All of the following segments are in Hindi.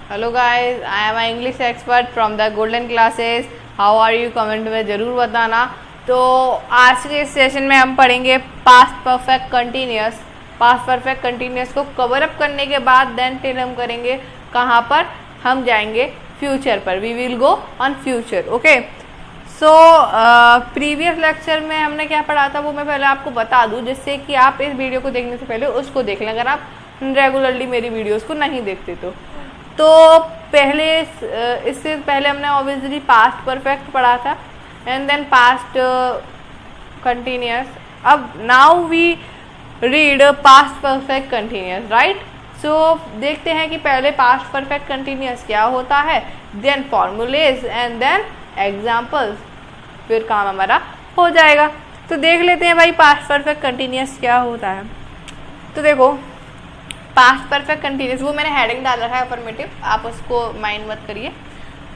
Hello guys, I am English expert from the Golden Classes. How are you? Comment में ज़रूर बताना। तो आज के सेशन में हम पढ़ेंगे past perfect continuous. Past perfect continuous को कवर अप करने के बाद देन फिर हम करेंगे कहाँ पर, हम जाएंगे फ्यूचर पर। We will go on future. Okay, so previous lecture में हमने क्या पढ़ा था वो मैं पहले आपको बता दूं, जिससे कि आप इस वीडियो को देखने से पहले उसको देख लें, अगर आप रेगुलरली मेरी वीडियोस को नहीं देखते तो पहले इससे पहले हमने ऑब्वियसली पास्ट परफेक्ट पढ़ा था एंड देन पास्ट कंटिन्यूअस। अब now we read past perfect continuous, right? So देखते हैं कि पहले पास्ट परफेक्ट कंटिन्यूअस क्या होता है, then formulae and then examples, फिर काम हमारा हो जाएगा। तो देख लेते हैं भाई पास्ट परफेक्ट कंटिन्यूअस क्या होता है। तो देखो पास्ट परफेक्ट कंटिन्यूअस, वो मैंने हेडिंग डाल रखा है अफर्मेटिव, आप उसको माइंड मत करिए।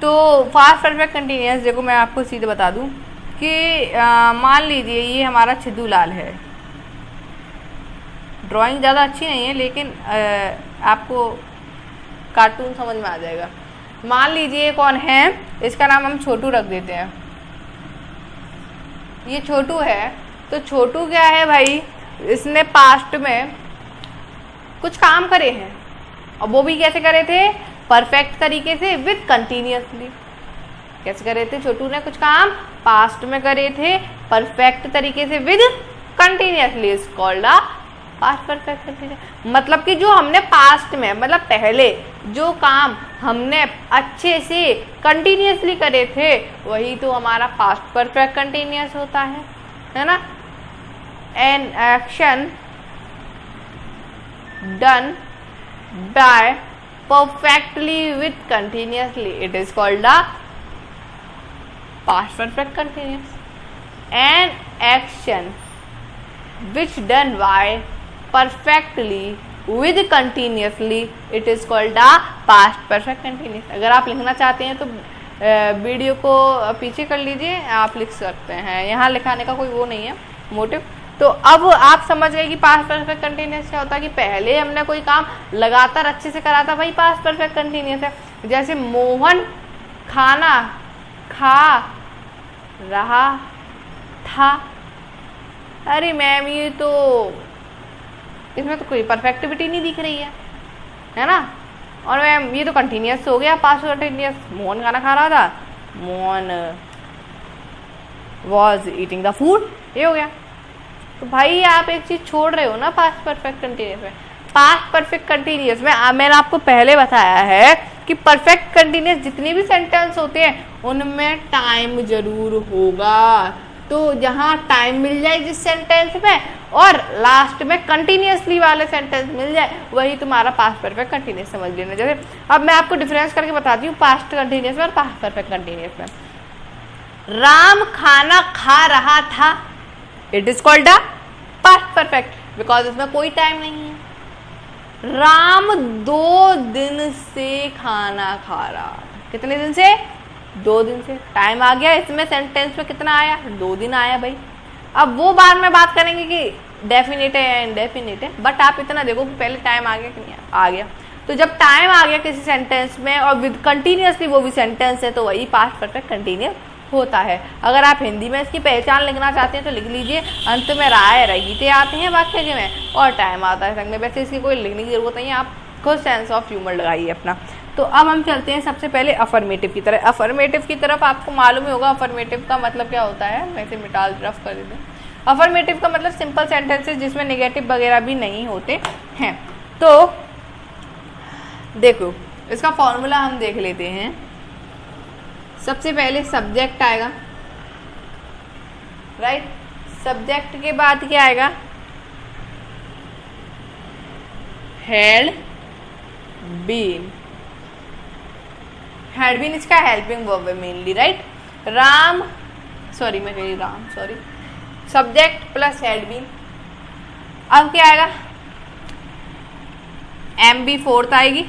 तो पास्ट परफेक्ट कंटिन्यूअस देखो मैं आपको सीधे बता दूं कि मान लीजिए ये हमारा छिद्दू लाल है। ड्राइंग ज़्यादा अच्छी नहीं है लेकिन आपको कार्टून समझ में आ जाएगा। मान लीजिए कौन है, इसका नाम हम छोटू रख देते हैं। ये छोटू है, तो छोटू क्या है भाई, इसने पास्ट में कुछ काम करे हैं और वो भी कैसे करे थे, परफेक्ट तरीके से विद कंटिन्यूअसली। कैसे करे थे, छोटू ने कुछ काम पास्ट में करे थे परफेक्ट तरीके से with continuously, is called a past perfect continuous. मतलब कि जो हमने पास्ट में, मतलब पहले जो काम हमने अच्छे से कंटिन्यूअसली करे थे वही तो हमारा पास्ट परफेक्ट कंटिन्यूअस होता है ना। An action done by perfectly with continuously, it is called the past perfect continuous. An action which done by perfectly with continuously, it is called the past perfect continuous. अगर आप लिखना चाहते हैं तो वीडियो को पीछे कर लीजिए, आप लिख सकते हैं, यहाँ लिखाने का कोई वो नहीं है मोटिव। तो अब आप समझ गए कि पास्ट परफेक्ट कंटिन्यूअस क्या होता है, कि पहले हमने कोई काम लगातार अच्छे से करा था, भाई पास्ट परफेक्ट कंटिन्यूअस है। जैसे मोहन खाना खा रहा था। अरे मैम ये तो, इसमें तो कोई परफेक्टिविटी नहीं दिख रही है ना। और मैम ये तो कंटिन्यूअस हो गया, पास्ट कंटिन्यूअस। मोहन खाना खा रहा था, Mohan was eating the food, ये हो गया। तो भाई आप एक चीज छोड़ रहे हो ना पास्ट परफेक्ट कंटिन्यूअस में। पास्ट परफेक्ट कंटिन्यूअस में मैंने आपको पहले बताया है कि परफेक्ट कंटिन्यूअस जितने भी सेंटेंस होते हैं उनमें टाइम जरूर होगा। तो जहाँ टाइम मिल जाए जिस सेंटेंस में और लास्ट में कंटिन्यूअसली वाले सेंटेंस मिल जाए, वही तुम्हारा पास्ट परफेक्ट कंटिन्यूअस समझ लेना। जैसे अब मैं आपको डिफरेंस करके बताती हूँ पास्ट कंटिन्यूअस में और पास्ट परफेक्ट कंटिन्यूअस में। राम खाना खा रहा था, it is called a past perfect because इसमें कोई टाइम नहीं है। राम 2 दिन से खाना खा रहा था। कितने दिन से? 2 दिन से। टाइम आ गया इसमें, सेंटेंस में कितना आया? 2 दिन आया भाई। अब वो बाद में बात करेंगे कि डेफिनेट है या इनडेफिनेट है, बट आप इतना देखो कि पहले टाइम आ गया कि नहीं आ गया। तो जब टाइम आ गया किसी सेंटेंस में और विद कंटिन्यूअसली वो भी सेंटेंस है, तो वही पास्ट परफेक्ट कंटिन्यूअस होता है। अगर आप हिंदी में इसकी पहचान लिखना चाहते हैं तो लिख लीजिए, अंत में राय रहीते आते हैं वाक्य के में और टाइम आता है संग में। वैसे इसकी कोई लिखने की जरूरत नहीं है, आप खुद सेंस ऑफ ह्यूमर लगाइए अपना। तो अब हम चलते हैं सबसे पहले अफर्मेटिव की तरफ। अफर्मेटिव की तरफ आपको मालूम ही होगा अफर्मेटिव का मतलब क्या होता है। वैसे मिटा रफ कर देते हैं। अफर्मेटिव का मतलब सिंपल सेंटेंसेस जिसमें नेगेटिव वगैरह भी नहीं होते हैं। तो देखो इसका फॉर्मूला हम देख लेते हैं। सबसे पहले सब्जेक्ट आएगा, राइट? सब्जेक्ट के बाद क्या आएगा? Had been. हैड बीन इसका हेल्पिंग वर्ब है मेनली, राइट? राम, सॉरी मैं कह रही Ram, sorry, subject plus had been. अब क्या आएगा? एम बी फोर्थ आएगी।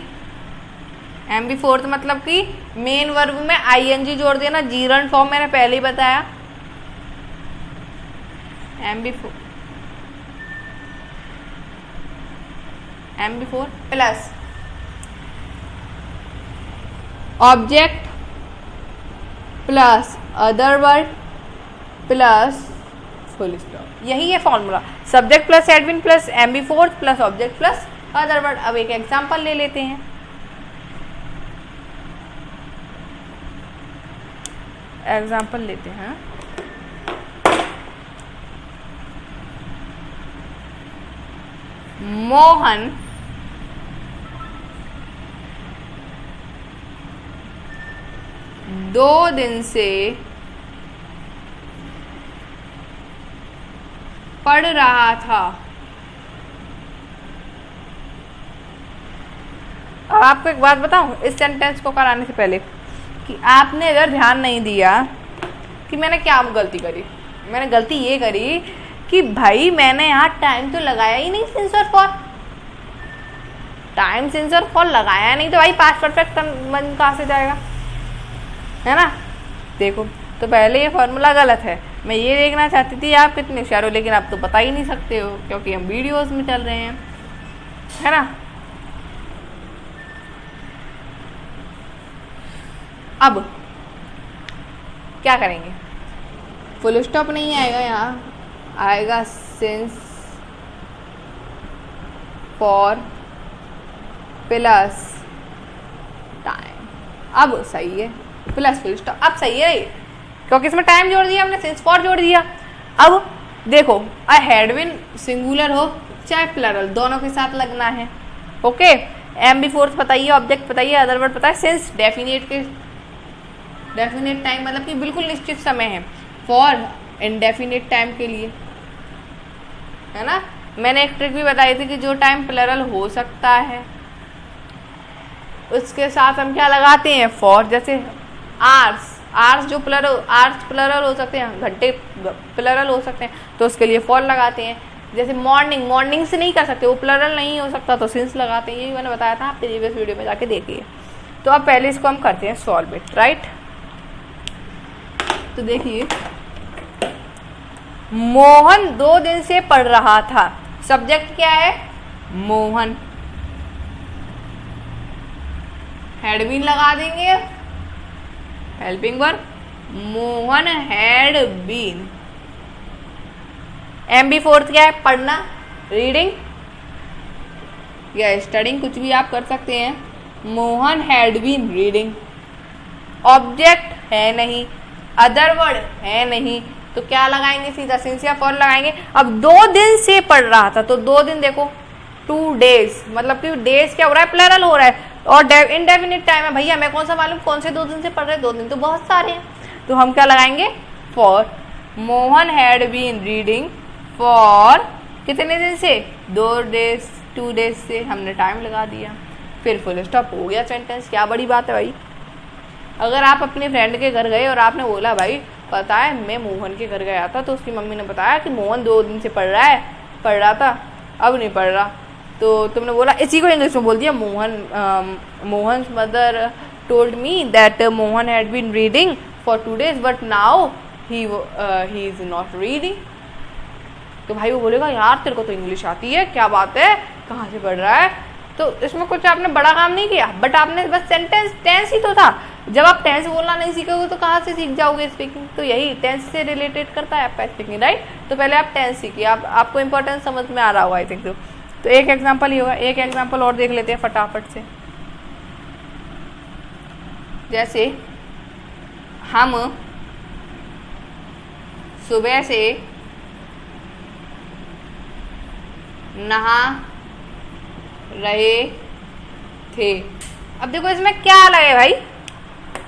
एम बी फोर्थ मतलब कि मेन वर्ब में आईएनजी जोड़ देना, जीरन फॉर्म मैंने पहले ही बताया। M B four plus object plus other word plus full stop, यही है formula. Subject plus had been plus M B fourth plus object plus other word. अब एक एग्जांपल ले लेते हैं। एग्जांपल लेते हैं। मोहन दो दिन से पढ़ रहा था। अब आपको एक बात बताऊं इस सेंटेंस को कराने से पहले, कि आपने अगर ध्यान नहीं दिया कि मैंने क्या गलती करी। मैंने गलती ये करी कि भाई मैंने यहाँ टाइम तो लगाया ही नहीं सिंस और फॉर। टाइम सिंस और फॉर लगाया नहीं तो भाई पास्ट परफेक्ट मन कहाँ से जाएगा, है ना। देखो तो पहले ये फॉर्मूला गलत है। मैं ये देखना चाहती थी आप कितने होशियार हो, लेकिन आप तो बता ही नहीं सकते हो क्योंकि हम वीडियोस में चल रहे हैं, है ना। अब क्या करेंगे, फुल स्टॉप नहीं आएगा, यहाँ आएगा सिंस फॉर प्लस टाइम। अब सही है, प्लस फुल स्टॉप अब सही है क्योंकि इसमें टाइम जोड़ दिया हमने, सिंस फॉर जोड़ दिया। अब देखो आई हैड बीन सिंगुलर हो चाहे प्लरल दोनों के साथ लगना है। ओके, एम बी फोर्थ बताइए, ऑब्जेक्ट बताइए, अदर वर्ड बताइए। सिंस डेफिनेट के डेफिनेट टाइम मतलब कि बिल्कुल निश्चित समय है, फॉर इनडेफिनेट टाइम के लिए, है ना। मैंने एक ट्रिक भी बताई थी कि जो टाइम प्लरल हो सकता है उसके साथ हम क्या लगाते हैं, फॉर। जैसे आर्स, आर्स जो आर्स प्लरल हो सकते हैं, घंटे प्लरल हो सकते हैं, तो उसके लिए फॉर लगाते हैं। जैसे मॉर्निंग, मॉर्निंग से नहीं कर सकते, वो प्लरल नहीं हो सकता तो सिंस लगाते हैं। यही मैंने बताया था, आप प्रीवियस वीडियो में जाके देखिए। तो अब पहले इसको हम करते हैं सॉल्व इट, राइट। तो देखिए मोहन 2 दिन से पढ़ रहा था। सब्जेक्ट क्या है, मोहन। हैड बीन लगा देंगे, helping verb, Mohan had been. M B fourth क्या है, पढ़ना, रीडिंग या स्टडिंग, कुछ भी आप कर सकते हैं। Mohan had been reading. Object है नहीं, अदर वर्ड है नहीं, तो क्या लगाएंगे, सीधा सिंस या फॉर लगाएंगे। अब 2 दिन से पढ़ रहा था, तो 2 दिन देखो 2 डेज, मतलब कि डेज क्या हो रहा है, प्लरल हो रहा है, और इनडेफिनिट टाइम है। भैया मैं कौन सा मालूम कौन से 2 दिन से पढ़ रहे, 2 दिन तो बहुत सारे हैं, तो हम क्या लगाएंगे, for. Mohan had been reading for कितने दिन से, 2 डेज, 2 डेज से हमने टाइम लगा दिया, फिर फुल स्टॉप, हो गया सेंटेंस। क्या बड़ी बात है भाई। अगर आप अपने फ्रेंड के घर गए और आपने बोला भाई पता है मैं मोहन के घर गया था तो उसकी मम्मी ने बताया कि मोहन 2 दिन से पढ़ रहा था, अब नहीं पढ़ रहा, तो तुमने बोला, इसी को इंग्लिश में बोल दिया, Mohan mother told me that Mohan had been reading for 2 days but now he is not reading. तो भाई वो बोलेगा यार तेरे को तो इंग्लिश आती है, क्या बात है, कहाँ से पढ़ रहा है। तो इसमें कुछ आपने बड़ा काम नहीं किया, बट आपने बस टेंस ही तो था। जब आप टेंस बोलना नहीं सीखोगे तो कहाँ से सीख जाओगे स्पीकिंग। तो यही टेंस से रिलेटेड करता है आपका स्पीकिंग, राइट। तो पहले आप टेंस सीखिए, आपको इंपॉर्टेंस समझ में आ रहा होगा आई थिंक। तो एक एग्जांपल ही होगा, एक एग्जांपल और देख लेते हैं फटाफट से। जैसे हम सुबह से नहा रहे थे। अब देखो इसमें क्या अलग है भाई,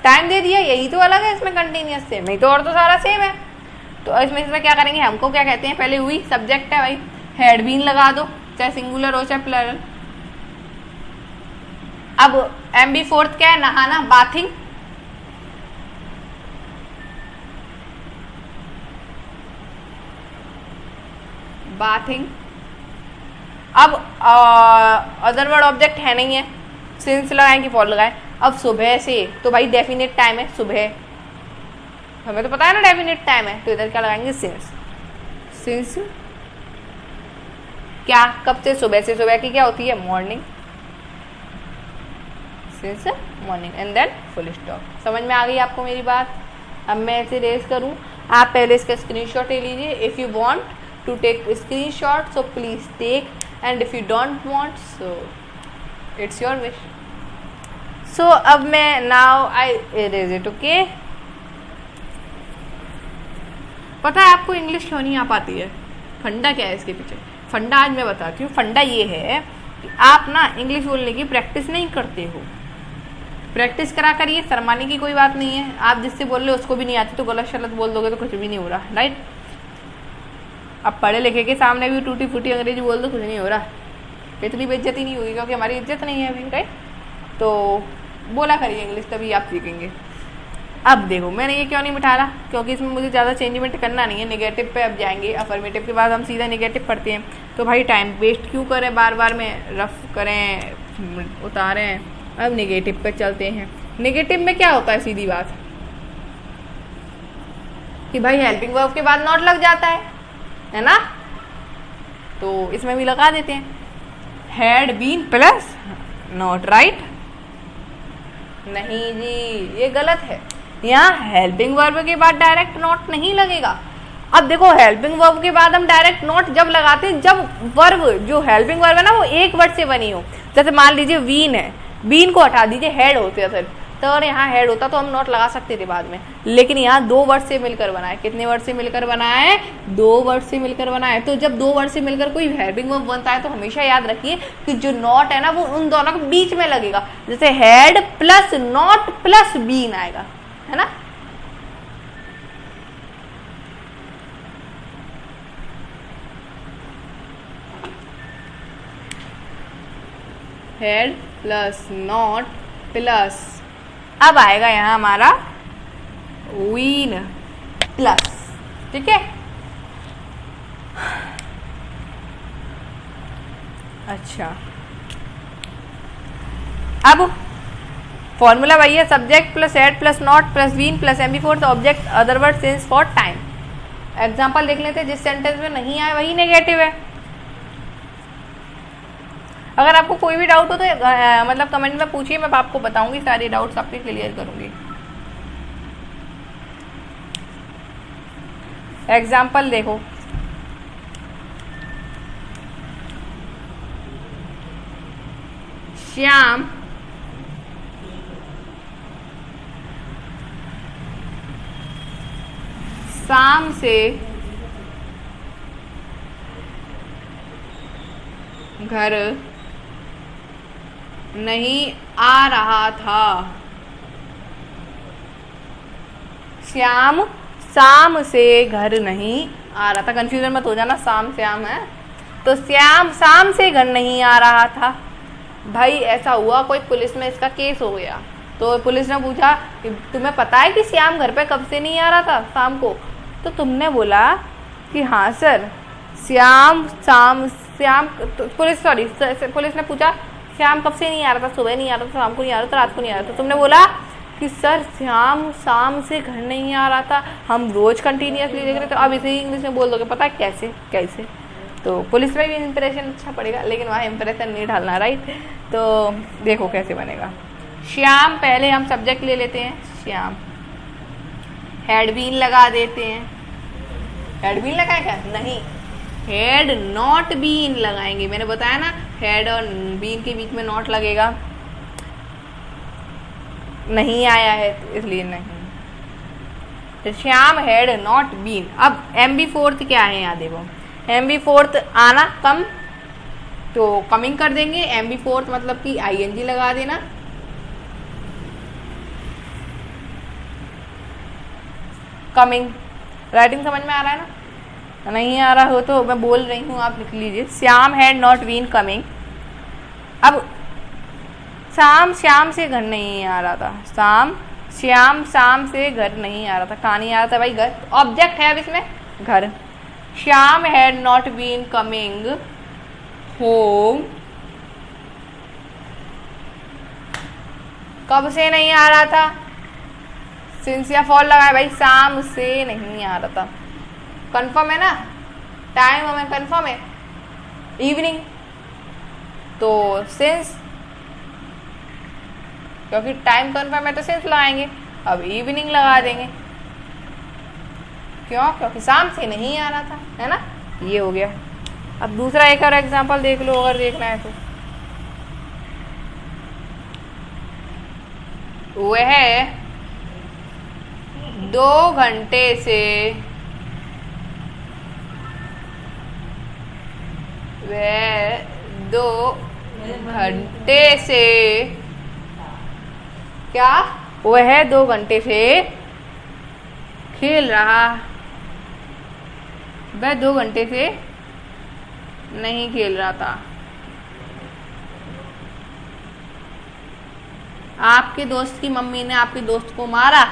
टाइम दे दिया, यही तो अलग है इसमें, कंटिन्यूअस से, नहीं तो और तो सारा सेम है। तो इसमें क्या करेंगे, हमको क्या कहते हैं, पहले हुई सब्जेक्ट है भाई, हैड बीन लगा दो, चाहे सिंगुलर हो चाहे प्लरल। अब एम बी फोर्थ क्या है, नहाना, बाथिंग। बाथिंग। अब अदर वर्ड ऑब्जेक्ट है नहीं है, सिंस लगाएं कि फॉर लगाएं। अब सुबह से, तो भाई डेफिनेट टाइम है सुबह, हमें तो पता है ना डेफिनेट टाइम है, तो इधर क्या लगाएंगे, सिंस। सिंस क्या, कब से, सुबह से। सुबह की क्या होती है, morning. Since morning and then full stop. समझ में आ गई आपको मेरी बात? अब मैं इसे रेज करूं, आप पहले इसका स्क्रीनशॉट ले लीजिए। If you want to take screenshot so please take, and if you don't want so it's your wish. So अब मैं now I erase it. Okay, पता है आपको इंग्लिश क्यों नहीं आ पाती है? फंडा क्या है इसके पीछे? फंडा आज मैं बताती हूँ। फंडा ये है कि आप ना इंग्लिश बोलने की प्रैक्टिस नहीं करते हो। प्रैक्टिस करा करिए, शर्माने की कोई बात नहीं है। आप जिससे बोल रहे हो उसको भी नहीं आती तो गलत शलत बोल दोगे तो कुछ भी नहीं हो रहा, राइट? अब पढ़े लिखे के सामने भी टूटी फूटी अंग्रेजी बोल दो, कुछ नहीं हो रहा, इतनी बेइज्जती नहीं होगी क्योंकि हमारी इज्जत नहीं है अभी, राइट? तो बोला करिए इंग्लिश, तभी आप सीखेंगे। अब देखो मैंने ये क्यों नहीं बिठा रहा, क्योंकि इसमें मुझे ज़्यादा चेंजमेंट करना नहीं है। नेगेटिव पे अब जाएंगे, अफर्मेटिव के बाद हम सीधा नेगेटिव पढ़ते हैं। तो भाई टाइम वेस्ट क्यों करें, बार बार में रफ करें उतारें। अब नेगेटिव पे चलते हैं। नेगेटिव में क्या होता है, सीधी बात कि भाई हेल्पिंग वर्ब के बाद नॉट लग जाता है ना? तो इसमें भी लगा देते हैं, had been plus not, right? नहीं जी, ये गलत है। यहाँ हेल्पिंग वर्ब के बाद डायरेक्ट नॉट नहीं लगेगा। अब देखो हेल्पिंग वर्ब के बाद हम डायरेक्ट नॉट जब लगाते हैं जब वर्ब, जो हेल्पिंग वर्ब है ना, वो एक वर्ड से बनी हो। जैसे मान लीजिए वीन है, बीन को हटा दीजिए, हेड होते थे तो और यहाँ हेड होता तो हम नॉट लगा सकते थे बाद में, लेकिन यहाँ दो वर्ड से मिलकर बना है। कितने वर्ड से मिलकर बना है? दो वर्ड से मिलकर बना है। तो जब दो वर्ड से मिलकर कोई हेल्पिंग वर्ब बनता है तो हमेशा याद रखिए कि जो नॉट है ना वो उन दोनों के बीच में लगेगा। जैसे had plus not plus been आएगा, है ना? हेड प्लस नॉट प्लस, अब आएगा यहाँ हमारा वीन प्लस, ठीक है? अच्छा, अब फॉर्मूला वही है, subject plus had plus not plus been plus M before the object other word since for time. Example देख लेते हैं, जिस सेंटेंस में नहीं आए वही नेगेटिव है। अगर आपको कोई भी डाउट हो तो मतलब कमेंट में पूछिए, मैं आपको बताऊंगी, सारे डाउट्स आपके क्लियर करूंगी। एग्जाम्पल देखो, श्याम शाम से घर नहीं आ रहा था। श्याम शाम से घर नहीं आ रहा था। कंफ्यूजन मत हो जाना, शाम श्याम है तो श्याम शाम से घर नहीं आ रहा था। भाई ऐसा हुआ, कोई पुलिस में इसका केस हो गया तो पुलिस ने पूछा कि तुम्हें पता है कि श्याम घर पे कब से नहीं आ रहा था शाम को? तो तुमने बोला कि हाँ सर, श्याम तो पुलिस ने पूछा श्याम कब से नहीं आ रहा था? सुबह नहीं आ रहा था, शाम को नहीं आ रहा था, रात को नहीं आ रहा था। तुमने बोला कि सर श्याम शाम से घर नहीं आ रहा था, हम रोज कंटिन्यूसली देख रहे थे। अब इसे इंग्लिश में बोल दोगे, पता है कैसे कैसे? तो पुलिस में भी इंप्रेशन अच्छा पड़ेगा, लेकिन वहाँ इंप्रेशन नहीं डालना, राइट? तो देखो कैसे बनेगा। श्याम, पहले हम सब्जेक्ट ले लेते हैं श्याम, हैड बीन लगा देते हैं। हैड बीन लगाए क्या? नहीं, हैड नॉट बीन लगाएंगे। मैंने बताया ना, हैड और बीन के बीच में नॉट लगेगा। नहीं आया है तो इसलिए नहीं। तो श्याम हैड नॉट बीन। अब एम बी फोर्थ क्या है यहाँ देखो, एम बी फोर्थ आना कम, तो कमिंग कर देंगे। एम बी फोर्थ मतलब कि आई एन जी लगा देना। कमिंग, राइटिंग समझ में आ रहा है ना? नहीं आ रहा हो तो मैं बोल रही हूँ, आप लिख लीजिए। Shyam had not been coming. अब श्याम से घर नहीं आ रहा था। श्याम से घर नहीं आ रहा था। कहाँ नहीं आ रहा था भाई? घर। ऑब्जेक्ट है अब इसमें, घर। Shyam had not been coming home. कब से नहीं आ रहा था? सिंस या फॉर लगाया भाई, शाम से नहीं आ रहा था। कंफर्म है ना? टाइम हमें कंफर्म है, इवनिंग। तो सिंस क्योंकि टाइम कन्फर्म है तो सिंस लगाएंगे। अब इवनिंग लगा देंगे, क्यों? क्योंकि शाम से नहीं आ रहा था, है ना। ये हो गया। अब दूसरा एक और एग्जांपल देख लो अगर देखना है तो। वह 2 घंटे से वह 2 घंटे से क्या? वह 2 घंटे से खेल रहा। वह 2 घंटे से नहीं खेल रहा था। आपके दोस्त की मम्मी ने आपके दोस्त को मारा।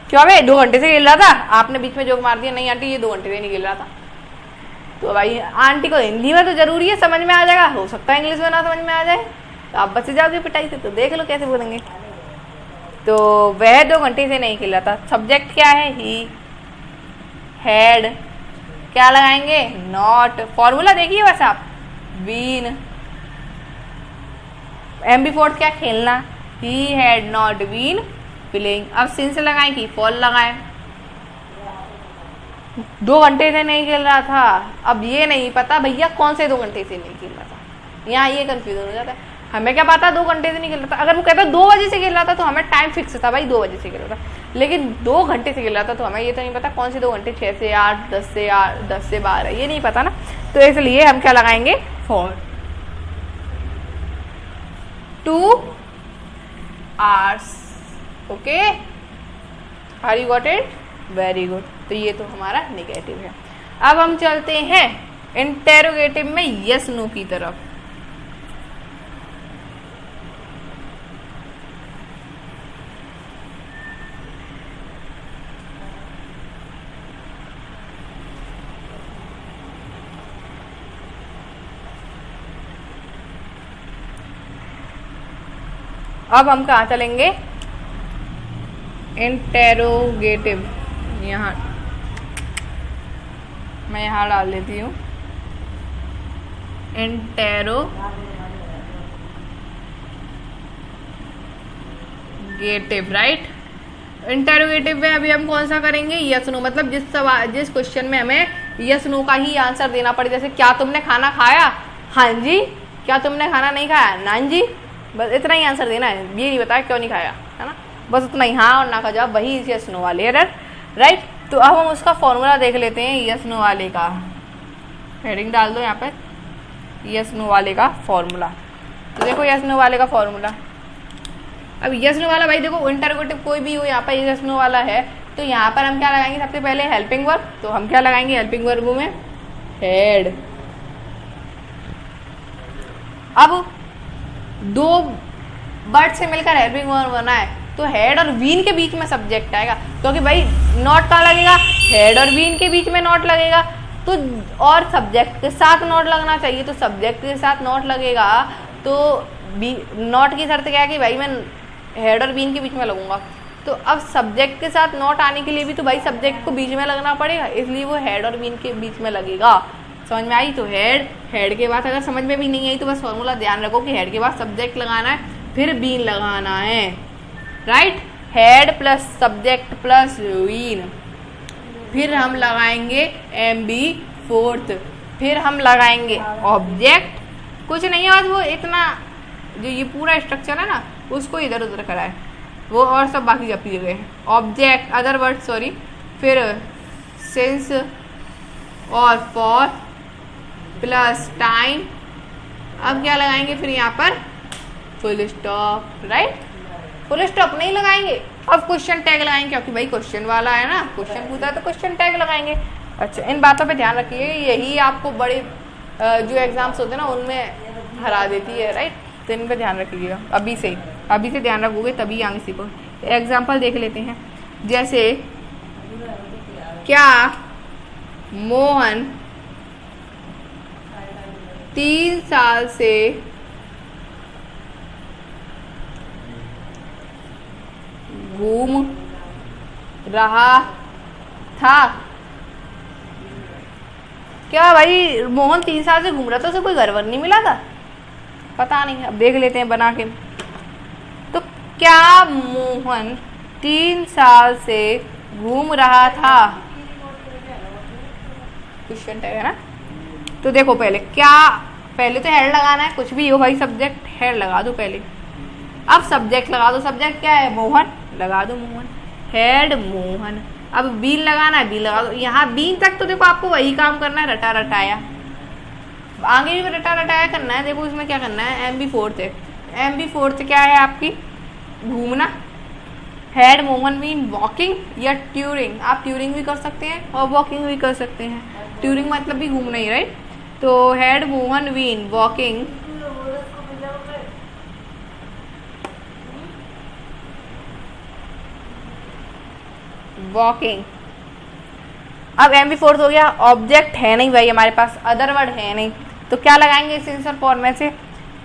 क्यों? भाई 2 घंटे से खेल रहा था। आपने बीच में जोक मार दिया, नहीं आंटी ये 2 घंटे से नहीं खेल रहा था। तो भाई आंटी को हिंदी में तो जरूरी है, समझ में आ जाएगा। हो सकता है इंग्लिश में ना समझ में आ जाए, तो आप बच जाओगे पिटाई से। तो देख लो कैसे बोलेंगे। तो वह 2 घंटे से नहीं खेल रहा था। सब्जेक्ट क्या है? He had. क्या लगाएंगे? नॉट। फॉर्मूला देखिए बस आप, बीन। एम्बीफोर्थ क्या? खेलना। He had not been playing. अब सिंस लगाएं कि फॉल लगाएं। 2 घंटे से नहीं खेल रहा था। अब ये नहीं पता भैया कौन से 2 घंटे से नहीं खेल रहा था, यहाँ ये कंफ्यूजन हो जाता है। हमें क्या पता 2 घंटे से नहीं खेल रहा था। अगर वो कहता 2 बजे से खेल रहा था तो हमें टाइम फिक्स था भाई, 2 बजे से खेल रहा था। लेकिन 2 घंटे से खेल रहा था तो हमें ये तो नहीं पता कौन से 2 घंटे, 6 से 8, 10 से 8, 10 से 12, ये नहीं पता ना। तो इसलिए हम क्या लगाएंगे? For 2 hours। Okay, are you got it? Very good. तो ये तो हमारा नेगेटिव है। अब हम चलते हैं इंटेरोगेटिव में यस नो की तरफ। अब हम कहाँ चलेंगे? इंटेरोगेटिव। यहाँ मैं यहाँ डाल देती हूँ इंटेरोगेटिव, राइट। इंटेरोगेटिव में अभी हम कौन सा करेंगे? Yes no. मतलब जिस क्वेश्चन में हमें यस नो का ही आंसर देना पड़े। जैसे क्या तुमने खाना खाया? हाँ जी। क्या तुमने खाना नहीं खाया? ना जी। बस इतना ही आंसर देना है, ये नहीं बताया क्यों नहीं खाया, है ना। बस उतना ही, हाँ और ना का जवाब, वही यस नो वाले एरर, राइट। तो अब हम उसका फॉर्मूला देख लेते हैं यस नो वाले का। हेडिंग डाल दो यहाँ पे, यस नो वाले का फॉर्मूला। तो देखो यस नो वाले का फॉर्मूला। अब यस नो वाला भाई देखो इंटरोगेटिव कोई भी हो, यहाँ पर यस नो वाला है तो यहाँ पर हम क्या लगाएंगे? सबसे पहले हेल्पिंग वर्ब। तो हम क्या लगाएंगे हेल्पिंग वर्ब में? हेड। अब 2 वर्ड से मिलकर हेल्पिंग वर्ब बना है तो हेड और वीन के बीच में सब्जेक्ट आएगा, क्योंकि भाई नॉट कहाँ लगेगा? हेड और वीन के बीच में नॉट लगेगा। तो और सब्जेक्ट के साथ नॉट लगना चाहिए, तो सब्जेक्ट के साथ नॉट लगेगा। तो नॉट की शर्त क्या है कि भाई मैं हेड और वीन के बीच में लगूंगा। तो अब सब्जेक्ट के साथ नॉट आने के लिए भी तो भाई सब्जेक्ट को बीच में लगना पड़ेगा, इसलिए वो हेड और वीन के बीच में लगेगा। समझ में आई? तो हेड, हेड के बाद अगर समझ में भी नहीं आई तो बस फॉर्मूला ध्यान रखो कि हेड के बाद सब्जेक्ट लगाना है, फिर बीन लगाना है, right. Head plus subject plus Wien, फिर हम लगाएंगे एम्बीफोर्थ, फिर हम लगाएंगे ऑब्जेक्ट। कुछ नहीं है, बस वो इतना जो ये पूरा स्ट्रक्चर है ना उसको इधर उधर कराए, वो और सब बाकी जब दिए गए हैं। ऑब्जेक्ट, अदर वर्ड सॉरी, फिर सिंस और फॉर प्लस टाइम। अब क्या लगाएंगे फिर यहाँ पर? Full stop, right. Full stop नहीं लगाएंगे, अब क्वेश्चन टैग लगाएंगे, क्योंकि भाई क्वेश्चन वाला है ना, क्वेश्चन पूछा है तो क्वेश्चन टैग लगाएंगे। अच्छा, इन बातों पे ध्यान रखिए, यही आपको बड़े जो एग्जाम्स होते हैं ना उनमें हरा देती है, राइट। तो इन पे ध्यान रखिएगा अभी से ध्यान रखोगे तभी आगे सीखो। एग्जाम्पल देख लेते हैं, जैसे क्या मोहन 3 साल से घूम रहा था? क्या भाई मोहन 3 साल से घूम रहा था, उसे कोई घर वर नहीं मिला था? पता नहीं, अब देख लेते हैं बना के। तो क्या मोहन 3 साल से घूम रहा था? क्वेश्चन टैग है ना। तो देखो पहले क्या, पहले तो हेड लगाना है, कुछ भी हो भाई सब्जेक्ट, हेड लगा दो पहले। अब सब्जेक्ट लगा दो, सब्जेक्ट क्या है? मोहन, लगा दो मोहन, हेड मोहन। अब बीन लगाना है, बीन लगा दो। यहाँ बीन तक तो देखो आपको वही काम करना है, रटा रटाया, आगे भी रटा रटाया करना है। देखो इसमें क्या करना है, MB4 है। MB4 क्या है आपकी? घूमना। हेड मोहन बीन वॉकिंग या ट्यूरिंग, आप ट्यूरिंग भी कर सकते हैं और वॉकिंग भी कर सकते हैं। ट्यूरिंग मतलब भी घूमना ही, राइट। तो had Mohan been walking, walking. अब MB4 हो गया, ऑब्जेक्ट है नहीं भाई हमारे पास, अदर वर्ड है नहीं, तो क्या लगाएंगे इस आंसर फॉर्म में से?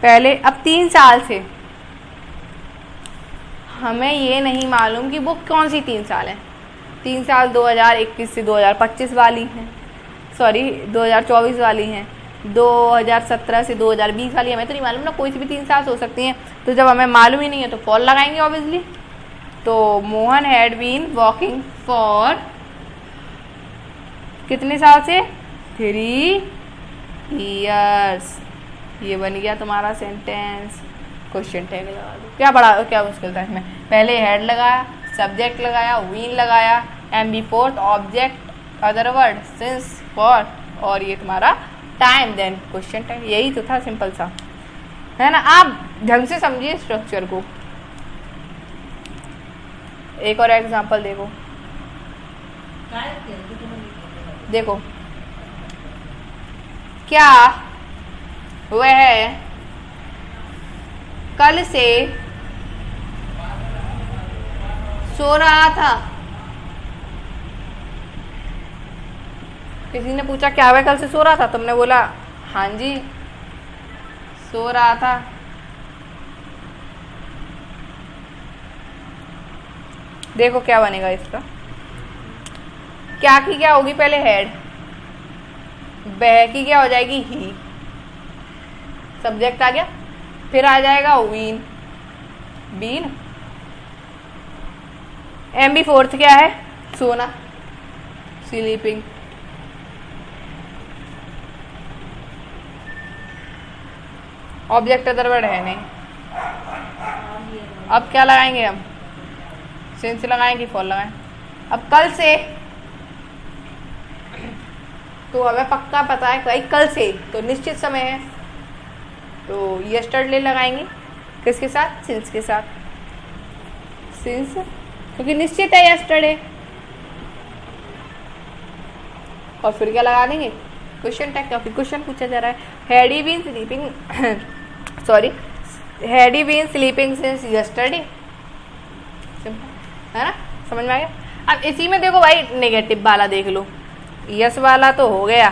पहले अब 3 साल से, हमें ये नहीं मालूम कि वो कौन सी 3 साल है। 3 साल 2021 से 2025 वाली हैं, सॉरी 2024 वाली हैं, 2017 से 2020 वाली, हमें तो नहीं मालूम ना, कोई सी भी 3 साल हो सकती हैं। तो जब हमें मालूम ही नहीं है तो फॉर लगाएंगे ऑब्वियसली। तो Mohan had been walking for कितने साल से? 3 years। ये बन गया तुम्हारा सेंटेंस। क्वेश्चन टैग लगा दो। क्या बड़ा, क्या मुश्किल था इसमें? पहले हेड लगाया, सब्जेक्ट लगाया, वीन लगाया, MB4 object, other word, since, for, और ये तुम्हारा टाइम, देन क्वेश्चन टैग। यही तो था, सिंपल सा है ना। आप ढंग से समझिए स्ट्रक्चर को। एक और एग्जांपल देखो, देखो क्या वह कल से सो रहा था? किसी ने पूछा क्या वह कल से सो रहा था, तुमने बोला हाँ जी सो रहा था। देखो क्या बनेगा इसका, क्या की क्या होगी? पहले हेड, वह की क्या हो जाएगी? ही, सब्जेक्ट आ गया, फिर आ जाएगा वीन, बीन। MB4 क्या है? सोना, स्लीपिंग। ऑब्जेक्ट अदर वर्ड है नहीं। अब क्या लगाएंगे हम? सिंस लगाएंगे, फॉर लगाएं। अब कल से, तो हमें पक्का पता है भाई कल से, तो निश्चित समय है, तो यस्टरडे लगाएंगे। किसके साथ? सिंस के साथ। सिंस क्योंकि निश्चित है यस्टरडे। और फिर क्या लगा देंगे? क्वेश्चन टैग, क्योंकि क्वेश्चन पूछा जा रहा है। Had he been sleeping sorry, had he been sleeping since yesterday. Simple है ना, समझ में आ गया। अब इसी में देखो भाई नेगेटिव वाला देख लो, यस वाला तो हो गया,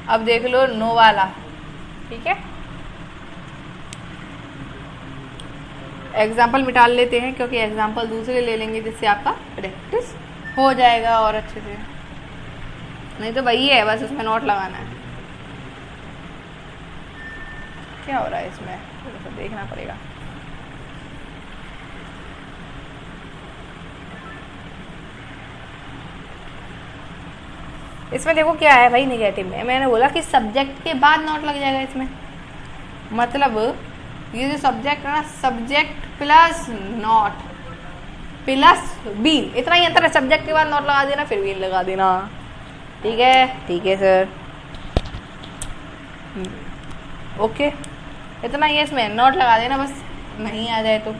अब देख लो नो वाला, ठीक है। एग्जाम्पल मिटा लेते हैं क्योंकि एग्जाम्पल दूसरे ले लेंगे जिससे आपका प्रैक्टिस हो जाएगा और अच्छे से, नहीं तो वही है बस उसमें नोट लगाना है। क्या हो रहा है इसमें, तो देखना पड़ेगा। इसमें देखो क्या है भाई, नेगेटिव में मैंने बोला कि सब्जेक्ट के बाद नोट लग जाएगा इसमें, मतलब ये जो सब्जेक्ट है ना, subject plus not plus been, इतना ही अंतर है। सब्जेक्ट के बाद नॉट लगा देना, फिर बीन लगा देना, ठीक है। ठीक है सर, ओके, इतना ही है इसमें, नॉट लगा देना बस, नहीं आ जाए तो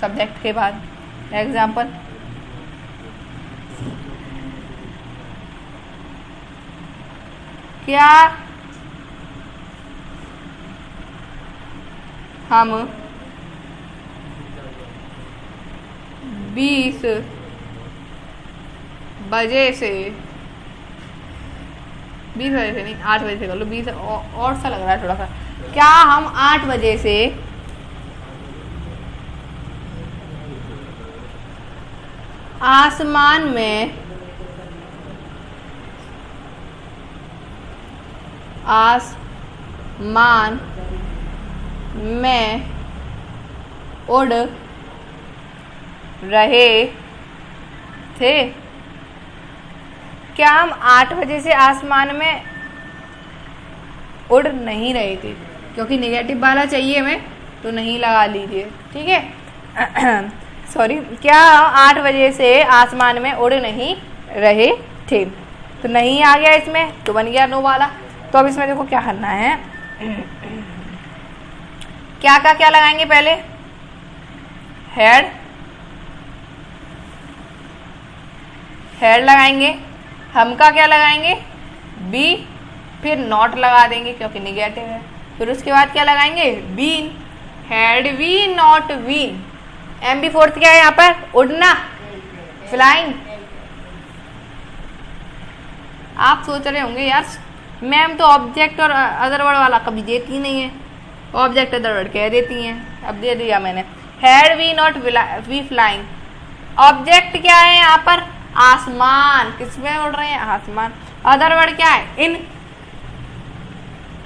सब्जेक्ट के बाद। एग्जाम्पल, क्या हम 20 बजे से, 20 बजे से नहीं 8 बजे से कर लो, 20 और सा लग रहा है थोड़ा सा। क्या हम 8 बजे से आसमान में उड़ रहे थे। क्या हम 8 बजे से आसमान में उड़ नहीं रहे थे? क्योंकि नेगेटिव वाला चाहिए हमें तो नहीं लगा लीजिए, ठीक है। सॉरी, क्या हम 8 बजे से आसमान में उड़ नहीं रहे थे? तो नहीं आ गया इसमें, तो बन गया नो वाला। तो अब इसमें देखो क्या करना है, क्या का क्या लगाएंगे पहले, हेड लगाएंगे, हम का क्या लगाएंगे, बी, फिर नॉट लगा देंगे क्योंकि निगेटिव है। फिर उसके बाद क्या लगाएंगे, been, had we not been. M B fourth क्या है यहाँ पर, उड़ना, फ्लाइंग। आप सोच रहे होंगे यार मैम तो ऑब्जेक्ट और अदर वर्ड वाला कभी देती नहीं है, ऑब्जेक्ट अदर वर्ड कह देती हैं। अब दे दिया मैंने, had we not we flying. Object क्या है यहाँ पर, आसमान, किसमें उड़ रहे हैं, आसमान। अदर वर्ड क्या है, in,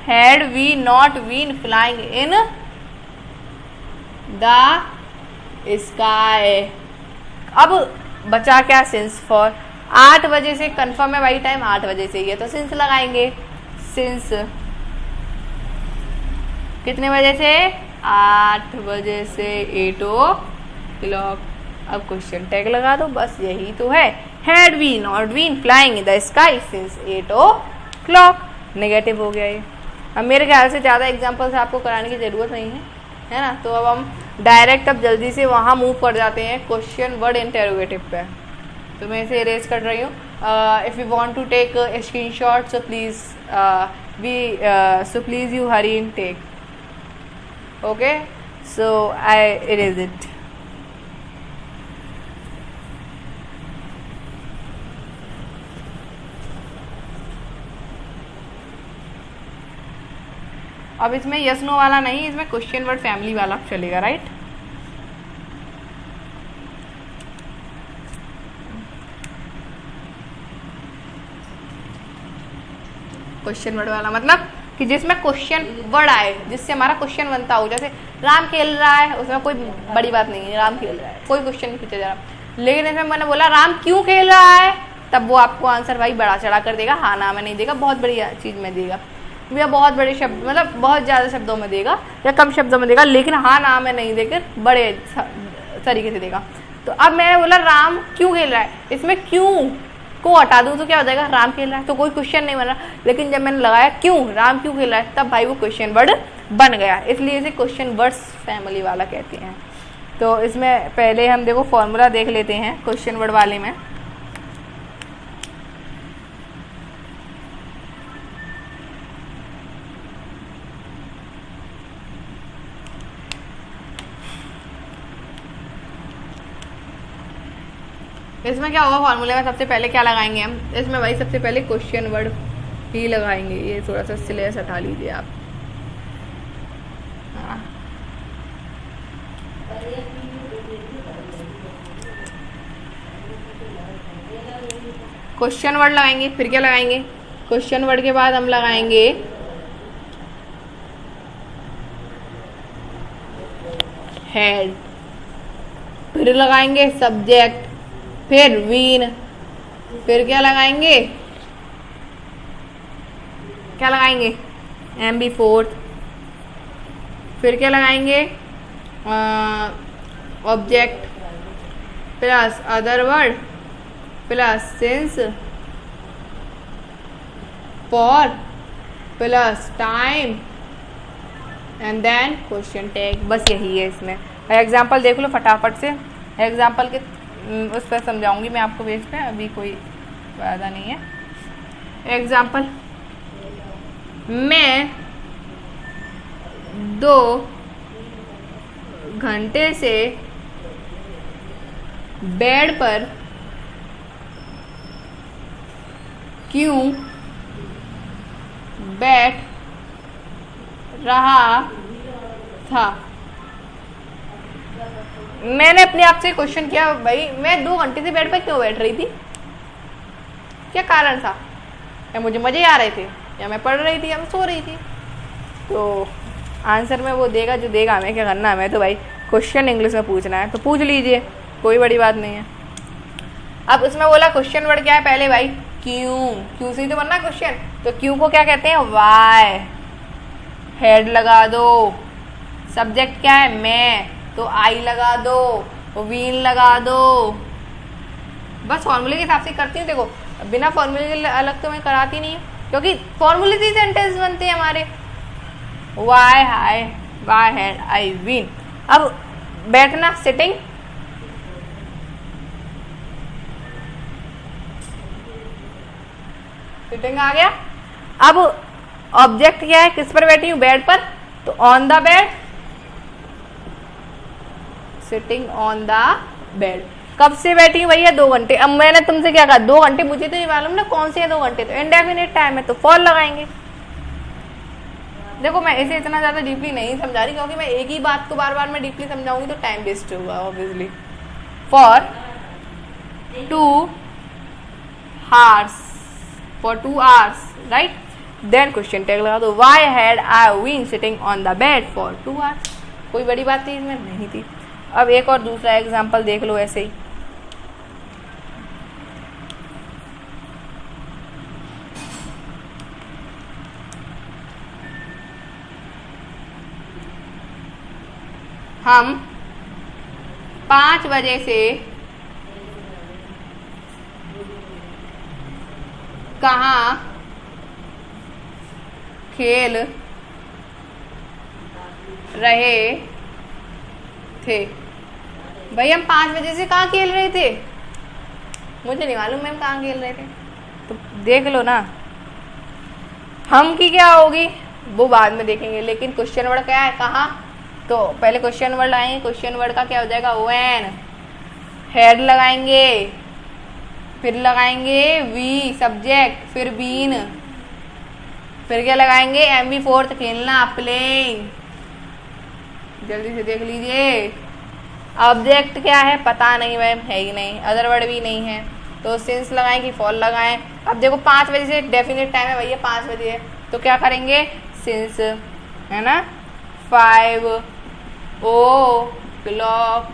had we not been flying in the sky. अब बचा क्या, सिंस फॉर। 8 बजे से कंफर्म है भाई, टाइम 8 बजे से ही है तो सिंस लगाएंगे। सिंस कितने बजे से, 8 बजे से 8 o'clock। अब क्वेश्चन टैग लगा दो, बस यही तो है। Had we not been flying in the sky since 8 o'clock। Negative हो गया ये। अब मेरे ख्याल से ज़्यादा एग्जाम्पल्स आपको कराने की ज़रूरत नहीं है ना। तो अब हम डायरेक्ट अब जल्दी से वहाँ मूव कर जाते हैं क्वेश्चन वर्ड इंटेरोगेटिव पे। तो मैं इसे इरेज कर रही हूँ। If you want to take screenshot so please you hurry in take. Okay, so I erase it. अब इसमें यस नो वाला नहीं, इसमें क्वेश्चन वर्ड फैमिली वाला चलेगा, राइट। क्वेश्चन वर्ड वाला मतलब कि जिसमें क्वेश्चन वर्ड आए, जिससे हमारा क्वेश्चन बनता हो। जैसे राम खेल रहा है, उसमें कोई बड़ी बात नहीं है, राम खेल रहा है, कोई क्वेश्चन नहीं पूछा जा रहा। लेकिन इसमें मैंने बोला राम क्यों खेल रहा है, तब वो आपको आंसर भाई बड़ा चढ़ा कर देगा, हाँ ना में नहीं देगा, बहुत बड़ी चीज़ में देगा, या बहुत बड़े शब्द मतलब बहुत ज़्यादा शब्दों में देगा या कम शब्दों में देगा, लेकिन हाँ ना में नहीं देकर बड़े तरीके से देगा। तो अब मैंने बोला राम क्यों खेल रहा है, इसमें क्यों को हटा दूँ तो क्या हो जाएगा, राम खेल रहा है, तो कोई क्वेश्चन नहीं बना। लेकिन जब मैंने लगाया क्यों, राम क्यों खेल रहा है, तब भाई वो क्वेश्चन वर्ड बन गया। इसलिए इसे क्वेश्चन वर्ड्स फैमिली वाला कहते हैं। तो इसमें पहले हम देखो फॉर्मूला देख लेते हैं क्वेश्चन वर्ड वाले में। इसमें क्या होगा, फॉर्मूले में सबसे पहले क्या लगाएंगे हम, इसमें भाई सबसे पहले क्वेश्चन वर्ड ही लगाएंगे। ये थोड़ा सा सिलेबस हटा लीजिए आप। क्वेश्चन वर्ड लगाएंगे, फिर क्या लगाएंगे, क्वेश्चन वर्ड के बाद हम लगाएंगे हेड, फिर लगाएंगे सब्जेक्ट, फिर वीन, फिर क्या लगाएंगे, क्या लगाएंगे एम बी फोर्थ, फिर क्या लगाएंगे object plus other word plus since for plus time and then question tag. बस यही है इसमें। एग्जाम्पल देख लो फटाफट से। एग्जाम्पल के उस पर समझाऊंगी मैं आपको बेस पे, अभी कोई फायदा नहीं है। एग्जाम्पल, मैं 2 घंटे से बेड पर क्यों बैठ रहा था। मैंने अपने आप से क्वेश्चन किया, भाई मैं 2 घंटे से बेड पर क्यों बैठ रही थी, क्या कारण था, या मुझे मजे आ रहे थे, या मैं पढ़ रही थी, या मैं सो रही थी। तो आंसर में वो देगा जो देगा, हमें क्या करना है, हमें तो भाई क्वेश्चन इंग्लिश में पूछना है तो पूछ लीजिए, कोई बड़ी बात नहीं है। अब उसमें बोला क्वेश्चन वर्ड क्या है पहले भाई, क्यों, क्यों से तो बनना क्वेश्चन, तो क्यों को क्या कहते हैं, वाई, हेड लगा दो, सब्जेक्ट क्या है मैं, तो आई लगा दो, वीन लगा दो, बस फॉर्मूले के हिसाब से करती हूँ। देखो बिना फॉर्मूले के अलग तो मैं कराती नहीं हूँ, क्योंकि फॉर्मूले से सेंटेंस बनते हैं हमारे, वाई हाई, वाई हेड, आई वीन। अब बैठना, सिटिंग, सिटिंग आ गया। अब ऑब्जेक्ट क्या है, किस पर बैठी हूँ, बेड पर, तो on the bed, sitting on the bed. कब से बैठी हूँ भैया, 2 घंटे। अब मैंने तुमसे क्या कहा, 2 घंटे, मुझे तो नहीं मालूम ना कौन से है 2 घंटे, तो इंडेफिनिट टाइम है तो फॉर लगाएंगे। देखो मैं इसे इतना ज्यादा डीपली नहीं समझा रही, क्योंकि मैं एक ही बात को बार बार मैं डीपली समझाऊंगी तो टाइम वेस्ट होगा obviously. For 2 hours, for 2 hours, right? Then question tag लगा दो, why had I been sitting on the bed for 2 hours? कोई बड़ी बात थी इसमें, नहीं थी। अब एक और दूसरा एग्जाम्पल देख लो ऐसे ही। हम 5 बजे से कहाँ खेल रहे थे। भाई हम 5 बजे से कहाँ खेल रहे थे, मुझे नहीं मालूम मैम कहाँ खेल रहे थे, तो देख लो ना। हम की क्या होगी वो बाद में देखेंगे, लेकिन क्वेश्चन वर्ड क्या है, कहाँ, तो पहले क्वेश्चन वर्ड लाएंगे। क्वेश्चन वर्ड का क्या हो जाएगा, व्हेन, हेड लगाएंगे, फिर लगाएंगे वी सब्जेक्ट, फिर बीन, फिर क्या लगाएंगे, एम फोर्थ खेलना, प्लेइंग, जल्दी से देख लीजिए। ऑब्जेक्ट क्या है पता नहीं मैम, है ही नहीं, अदर वर्ड भी नहीं है, तो सिंस लगाएं कि फॉर लगाएं। अब देखो 5 बजे से डेफिनेट टाइम है भैया, 5 बजे है, तो क्या करेंगे, सिंस, है ना, 5 o'clock,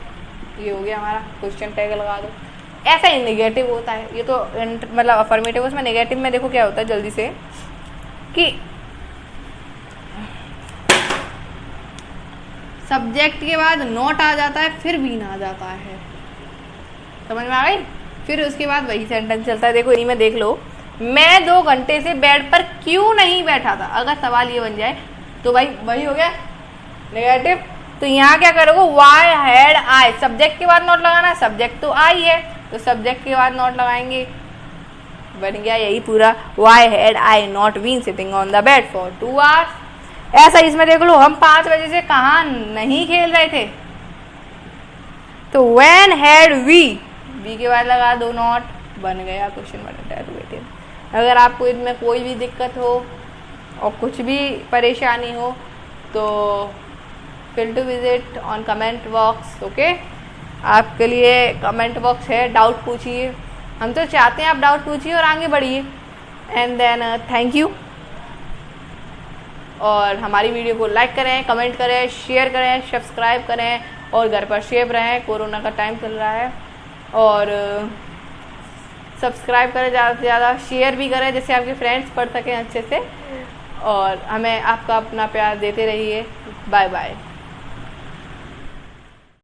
ये हो गया हमारा, क्वेश्चन टैग लगा दो। ऐसा ही नेगेटिव होता है, ये तो मतलब अफर्मेटिव, उसमें नेगेटिव में देखो क्या होता है जल्दी से, कि सब्जेक्ट के बाद नॉट आ जाता है, फिर बीन आ जाता है, समझ में आ गई, फिर उसके बाद वही सेंटेंस चलता है। देखो इन्हीं में देख लो, मैं 2 घंटे से बेड पर क्यों नहीं बैठा था, अगर सवाल ये बन जाए तो भाई वही हो गया नेगेटिव। तो यहाँ क्या करोगे, वाई हैड आई, सब्जेक्ट के बाद नॉट लगाना है, सब्जेक्ट तो आई है तो सब्जेक्ट के बाद नॉट लगाएंगे, बन गया यही पूरा, why had I not been sitting on the bed for 2 hours। ऐसा इसमें देख लो, हम 5 बजे से कहाँ नहीं खेल रहे थे, तो व्हेन हैड वी के बाद लगा दो नॉट, बन गया क्वेश्चन वर्ड इंटरोगेटिव। अगर आपको इसमें कोई भी दिक्कत हो और कुछ भी परेशानी हो तो feel to visit on comment box, okay. आपके लिए कमेंट बॉक्स है, डाउट पूछिए, हम तो चाहते हैं आप डाउट पूछिए और आगे बढ़िए। एंड देन थैंक यू, और हमारी वीडियो को लाइक करें, कमेंट करें, शेयर करें, सब्सक्राइब करें, और घर पर सेफ रहें, कोरोना का टाइम चल रहा है, और सब्सक्राइब करें ज़्यादा से ज़्यादा, शेयर भी करें जिससे आपके फ्रेंड्स पढ़ सकें अच्छे से, और हमें आपका अपना प्यार देते रहिए। Bye bye.